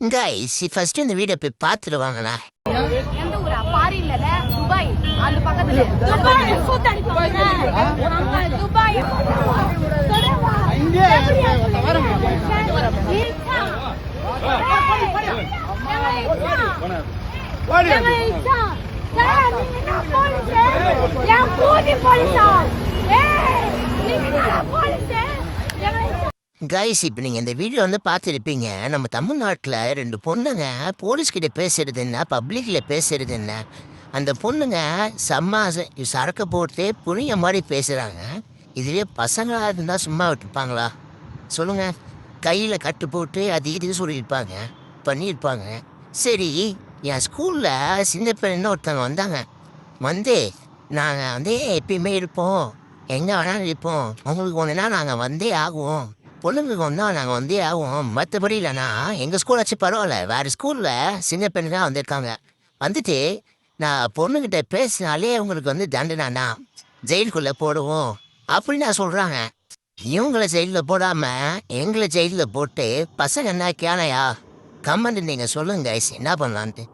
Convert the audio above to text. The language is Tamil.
கைஸ் ஃபர்ஸ்ட் இந்த வீடியோ போய் பார்த்துட்டு வாங்கண்ணா. எந்த ஊரா? ஃபாரின்ல துபாய். அந்த பக்கத்துல துபாய் சூட் அடிப்பாங்க. அங்க துபாய். இங்க வரங்க. கைஸ் இப்போ நீங்கள் இந்த வீடியோ பார்த்துருப்பீங்க. நம்ம தமிழ்நாட்டில் 2 பொண்ணுங்க போலீஸ்கிட்ட பேசுறது என்ன, பப்ளிக்கில் பேசுறது என்ன, அந்த பொண்ணுங்க சரக்கு போட்டு புனிய மாதிரி பேசுகிறாங்க. இதுவே பசங்களாக இருந்தால் சும்மா விட்டுருப்பாங்களா சொல்லுங்கள்? கையில் கட்டு போட்டு அது இது சொல்லியிருப்பாங்க, பண்ணியிருப்பாங்க. சரி, என் ஸ்கூலில் சின்ன பெண்ணு ஒருத்தவங்க வந்தாங்க. நாங்கள் எப்பயுமே இருப்போம், எங்கே வேணாலும் இருப்போம், உங்களுக்கு ஒன்றுனா நாங்கள் ஆகுவோம், பொண்ணுங்களுக்கு ஒன்றா நாங்கள் ஆகும், மற்றபடி இல்லைனா எங்கள் ஸ்கூல் வச்சு பரவாயில்ல, வேறு ஸ்கூலில் சின்ன பெண்ணுங்க வந்திருக்காங்க. நான் பொண்ணுக்கிட்ட பேசினாலே உங்களுக்கு தண்டனைனா ஜெயிலுக்குள்ளே போடுவோம் அப்படின்னு நான் சொல்கிறாங்க. இவங்களை ஜெயிலில் போடாமல் எங்களை ஜெயிலில் போட்டு பசங்க என்ன கேனையா? கமெண்ட் நீங்கள் சொல்லுங்க கைஸ், என்ன பண்ணலான்ட்டு.